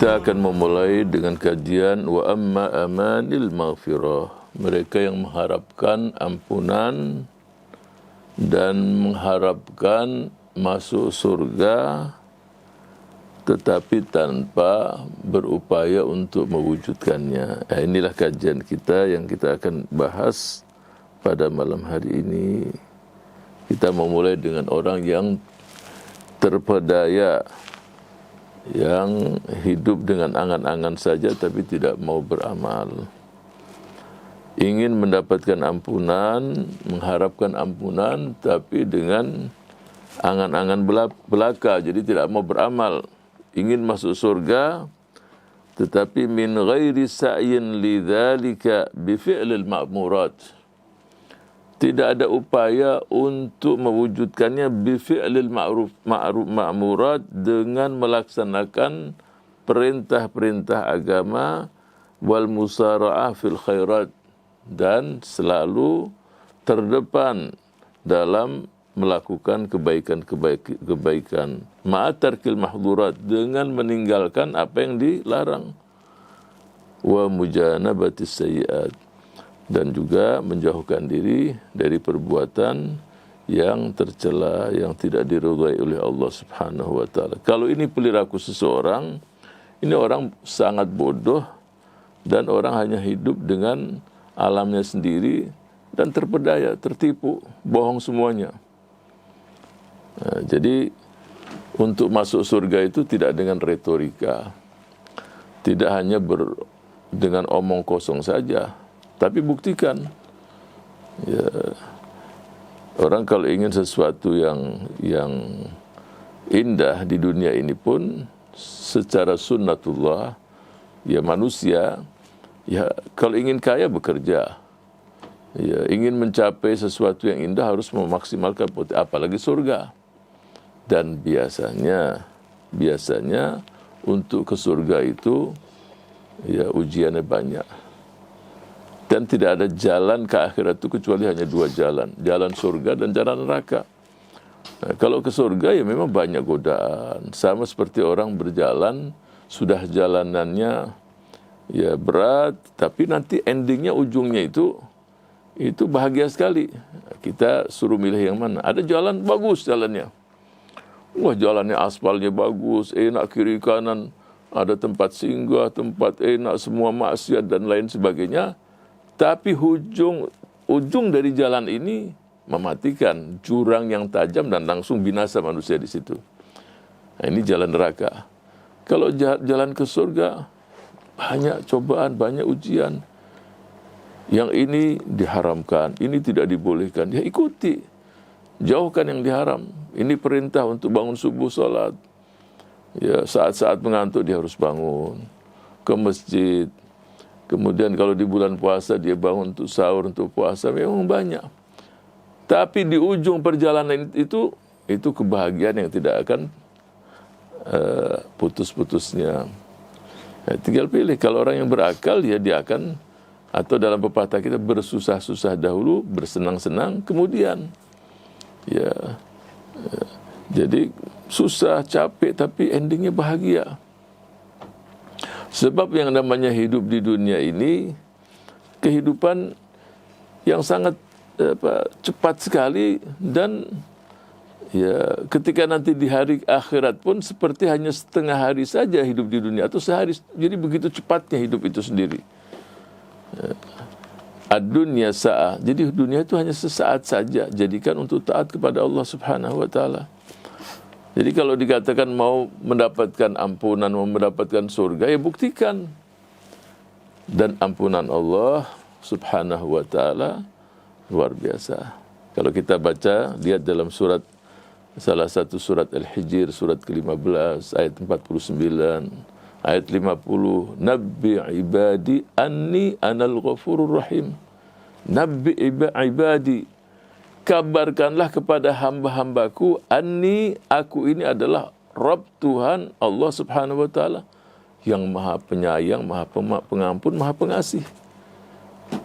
Kita akan memulai dengan kajian wa amma amanil maghfirah. Mereka yang mengharapkan ampunan dan mengharapkan masuk surga tetapi tanpa berupaya untuk mewujudkannya. Inilah kajian kita yang kita akan bahas pada malam hari ini. Kita memulai dengan orang yang terpedaya, yang hidup dengan angan-angan saja tapi tidak mau beramal. Ingin mendapatkan ampunan, mengharapkan ampunan tapi dengan angan-angan belaka, jadi tidak mau beramal. Ingin masuk surga tetapi min ghairi sa'yin lidzalika bi fi'lil ma'murat. Tidak ada upaya untuk mewujudkannya bi fi'lil ma'murat, dengan melaksanakan perintah-perintah agama, wal musara'ah fil khairat, dan selalu terdepan dalam melakukan kebaikan, ma'atarkil mahdurat, dengan meninggalkan apa yang dilarang, wa mujanabatis sayyi'at, dan juga menjauhkan diri dari perbuatan yang tercela, yang tidak diridhai oleh Allah Subhanahu wa taala. Kalau ini perilaku seseorang, ini orang sangat bodoh dan orang hanya hidup dengan alamnya sendiri dan terpedaya, tertipu, bohong semuanya. Nah, jadi untuk masuk surga itu tidak dengan retorika, tidak hanya dengan omong kosong saja, tapi buktikan. Ya, orang kalau ingin sesuatu yang indah di dunia ini pun secara sunnatullah, ya manusia, ya kalau ingin kaya bekerja, ya ingin mencapai sesuatu yang indah harus memaksimalkan potensi, apalagi surga. Dan biasanya untuk ke surga itu ya ujiannya banyak. Dan tidak ada jalan ke akhirat itu kecuali hanya dua jalan. Jalan surga dan jalan neraka. Nah, kalau ke surga ya memang banyak godaan. Sama seperti orang berjalan, sudah jalanannya ya berat, tapi nanti endingnya, ujungnya itu bahagia sekali. Kita suruh milih yang mana. Ada jalan bagus jalannya. Wah, jalannya aspalnya bagus, enak kiri kanan. Ada tempat singgah, tempat enak, semua maksiat dan lain sebagainya. Tapi ujung dari jalan ini mematikan, jurang yang tajam dan langsung binasa manusia di situ. Nah, ini jalan neraka. Kalau jalan ke surga, banyak cobaan, banyak ujian. Yang ini diharamkan, ini tidak dibolehkan, ya ikuti. Jauhkan yang diharam. Ini perintah untuk bangun subuh salat. Ya, saat-saat mengantuk dia harus bangun ke masjid. Kemudian kalau di bulan puasa dia bangun untuk sahur, untuk puasa, memang banyak. Tapi di ujung perjalanan itu kebahagiaan yang tidak akan putus-putusnya. Nah, tinggal pilih. Kalau orang yang berakal, ya dia akan, atau dalam pepatah kita, bersusah-susah dahulu, bersenang-senang kemudian. Ya, jadi susah, capek, tapi endingnya bahagia. Sebab yang namanya hidup di dunia ini kehidupan yang sangat cepat sekali, dan ya ketika nanti di hari akhirat pun seperti hanya setengah hari saja hidup di dunia, atau sehari. Jadi begitu cepatnya hidup itu sendiri. Ad-dunya sa'ah. Jadi dunia itu hanya sesaat saja. Jadikan untuk taat kepada Allah Subhanahu wa taala. Jadi kalau dikatakan mau mendapatkan ampunan, mau mendapatkan surga, ya buktikan. Dan ampunan Allah Subhanahu wa taala luar biasa. Kalau kita baca, lihat dalam salah satu surat Al-Hijr, surat ke-15 ayat 49, ayat 50, Nabbi ibadi anni anal ghafurur rahim. Nabbi ibadi, kabarkanlah kepada hamba-hambaku, anni, aku ini adalah Rabb, Tuhan Allah Subhanahu wa taala, yang Maha Penyayang, Maha Pengampun, Maha Pengasih.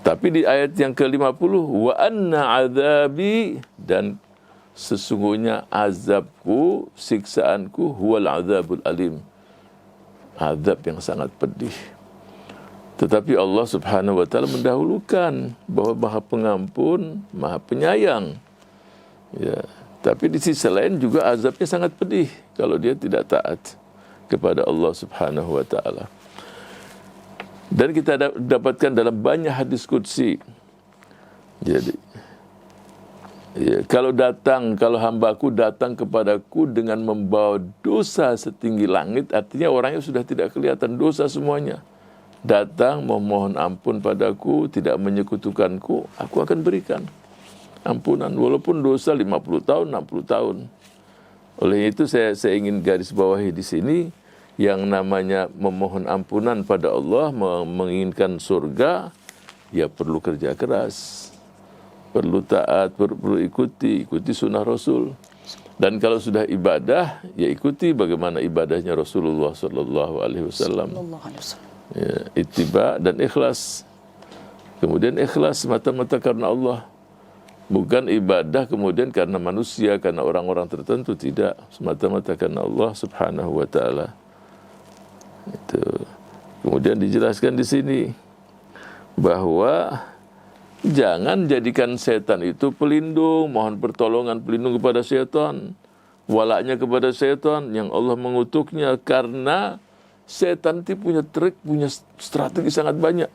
Tapi di ayat yang ke-50, wa anna azabi, dan sesungguhnya azabku, siksaanku, huwal azabul alim, azab yang sangat pedih. Tetapi Allah Subhanahu wa taala mendahulukan bahwa Maha Pengampun, Maha Penyayang. Ya, tapi di sisi lain juga azabnya sangat pedih kalau dia tidak taat kepada Allah Subhanahu wa taala. Dan kita dapatkan dalam banyak hadis qudsi. Jadi ya, kalau hambaku datang kepadaku dengan membawa dosa setinggi langit, artinya orangnya sudah tidak kelihatan dosa semuanya. Datang memohon ampun padaku, tidak menyekutukanku, aku akan berikan ampunan walaupun dosa 50 tahun, 60 tahun. Oleh itu saya ingin garis bawahi di sini yang namanya memohon ampunan pada Allah, menginginkan surga, ya perlu kerja keras, perlu taat, perlu ikuti sunnah Rasul. Dan kalau sudah ibadah, ya ikuti bagaimana ibadahnya Rasulullah sallallahu alaihi wasallam. Ya, ittiba dan ikhlas. Kemudian ikhlas semata-mata karena Allah. Bukan ibadah kemudian karena manusia, karena orang-orang tertentu, tidak. Semata-mata karena Allah Subhanahu wa taala. Itu. Kemudian dijelaskan di sini bahwa jangan jadikan setan itu pelindung, mohon pertolongan pelindung kepada setan, walaknya kepada setan yang Allah mengutuknya, karena setan itu punya trik, punya strategi sangat banyak.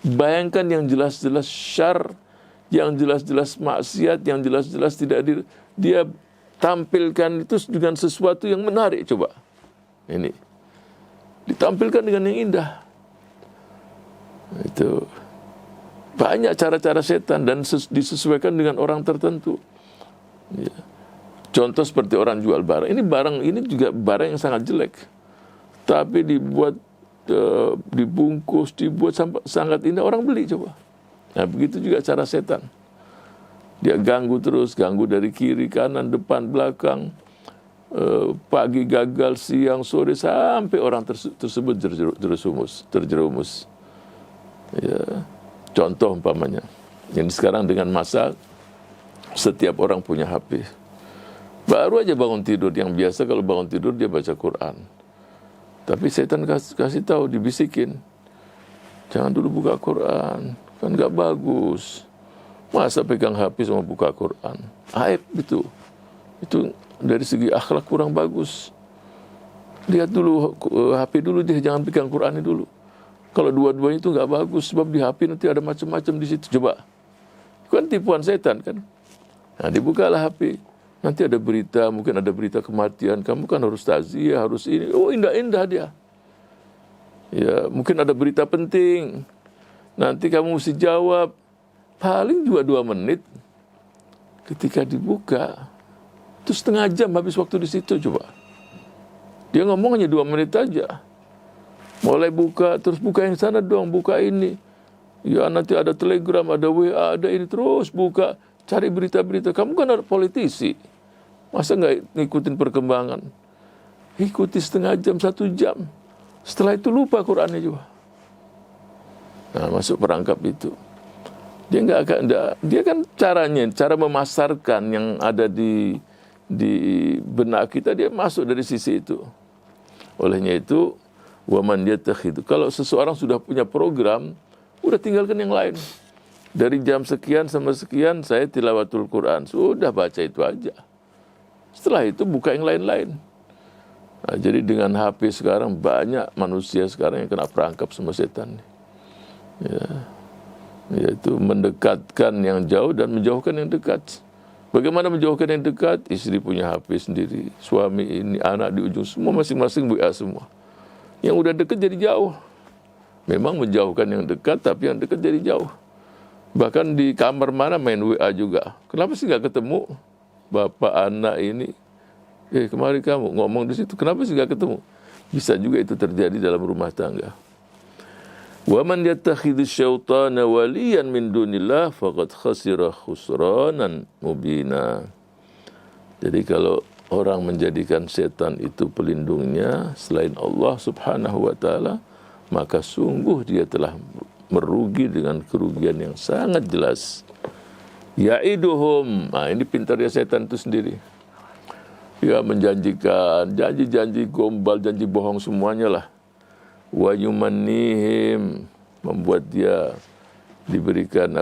Bayangkan yang jelas-jelas syar, yang jelas-jelas maksiat, yang jelas-jelas tidak dia tampilkan itu dengan sesuatu yang menarik. Coba ini ditampilkan dengan yang indah. Itu banyak cara-cara setan dan disesuaikan dengan orang tertentu. Ya. Contoh seperti orang jual barang. Barang ini juga barang yang sangat jelek, tapi dibuat, dibungkus, dibuat sangat indah, orang beli coba. Nah begitu juga cara setan. Dia ganggu terus, ganggu dari kiri, kanan, depan, belakang, pagi gagal, siang, sore, sampai orang tersebut terjerumus. Ya. Contoh umpamanya, yang sekarang dengan masa setiap orang punya HP. Baru aja bangun tidur, yang biasa kalau bangun tidur dia baca Quran. Tapi setan kasih tahu, dibisikin, jangan dulu buka Quran, kan nggak bagus. Masa pegang HP sama buka Quran? Aib itu dari segi akhlak kurang bagus. Lihat dulu HP dulu, dia jangan pegang Quran dulu. Kalau dua-duanya itu nggak bagus, sebab di HP nanti ada macam-macam di situ. Coba, kan tipuan setan kan? Nah, dibukalah HP, nanti ada berita, mungkin ada berita kematian. Kamu kan harus takziah, harus ini. Oh, indah-indah dia. Ya, mungkin ada berita penting. Nanti kamu mesti jawab. Paling juga 2 menit. Ketika dibuka, itu setengah jam habis waktu di situ. Coba, dia ngomong hanya 2 menit aja. Mulai buka, terus buka yang sana dong, buka ini. Ya nanti ada Telegram, ada WA, ada ini, terus buka, cari berita-berita. Kamu kan ada politisi, masa nggak ngikutin perkembangan? Ikuti setengah jam, 1 jam. Setelah itu lupa Qurannya juga. Nah, masuk perangkap itu. Dia nggak akan, dia kan cara memasarkan yang ada di benak kita, dia masuk dari sisi itu. Olehnya itu, waman yattakhidhu, kalau seseorang sudah punya program, udah tinggalkan yang lain. Dari jam sekian sampai sekian saya tilawatul Quran, sudah baca itu aja. Setelah itu buka yang lain-lain. Nah, jadi dengan HP sekarang banyak manusia sekarang yang kena perangkap sama setan. Ya, yaitu mendekatkan yang jauh dan menjauhkan yang dekat. Bagaimana menjauhkan yang dekat? Istri punya HP sendiri, suami ini, anak di ujung, semua masing-masing WA semua. Yang udah dekat jadi jauh. Memang menjauhkan yang dekat, tapi yang dekat jadi jauh. Bahkan di kamar mana main WA juga. Kenapa sih nggak ketemu bapak anak ini? Kemarin kamu ngomong di situ, kenapa sih nggak ketemu? Bisa juga itu terjadi dalam rumah tangga. Wa man yattakhidhu syaitana waliyan min dunillah faqad khasira khusranan mubina. Jadi kalau orang menjadikan setan itu pelindungnya selain Allah Subhanahu wa taala, maka sungguh dia telah merugi dengan kerugian yang sangat jelas. Ya'iduhum, nah ini pintarnya setan itu sendiri. Ya menjanjikan, janji-janji gombal, janji bohong semuanya lah. wa yumannihim, membuat dia diberikan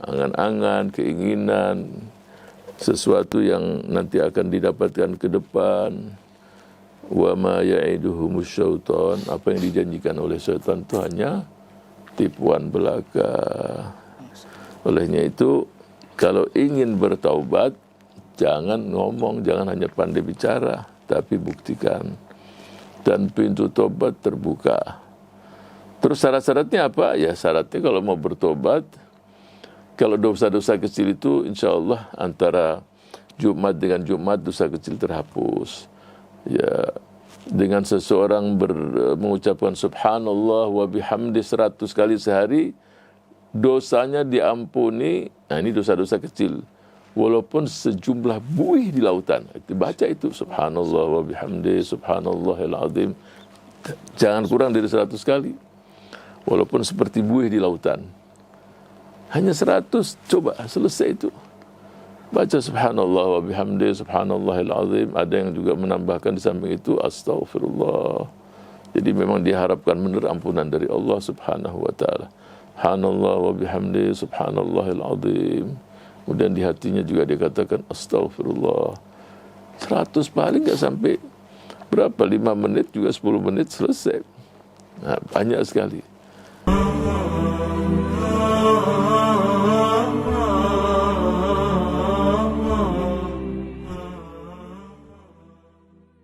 angan-angan, keinginan sesuatu yang nanti akan didapatkan ke depan. Wa ma ya'iduhumus syaitan, apa yang dijanjikan oleh syaitan itu hanya tipuan belaka. Olehnya itu, kalau ingin bertaubat, jangan ngomong, jangan hanya pandai bicara, tapi buktikan. Dan pintu tobat terbuka. Terus syarat-syaratnya apa? Ya syaratnya kalau mau bertobat, kalau dosa-dosa kecil itu insya Allah antara Jumat dengan Jumat dosa kecil terhapus. Ya, dengan seseorang mengucapkan subhanallah wa bihamdi 100 kali sehari, dosanya diampuni. Nah, ini dosa-dosa kecil. Walaupun sejumlah buih di lautan. Baca itu subhanallah wa bihamdi subhanallahil azim. Jangan kurang dari 100 kali. Walaupun seperti buih di lautan. Hanya 100, coba selesai itu. Baca subhanallah wa bihamdi subhanallahil azim. Ada yang juga menambahkan di samping itu astaghfirullah. Jadi memang diharapkan benar ampunan dari Allah subhanahu wa ta'ala. Subhanallah wa bihamdi subhanallahil azim. Kemudian di hatinya juga dia katakan astaghfirullah. 100 paling enggak sampai berapa, 5 menit juga 10 menit selesai. Nah, banyak sekali.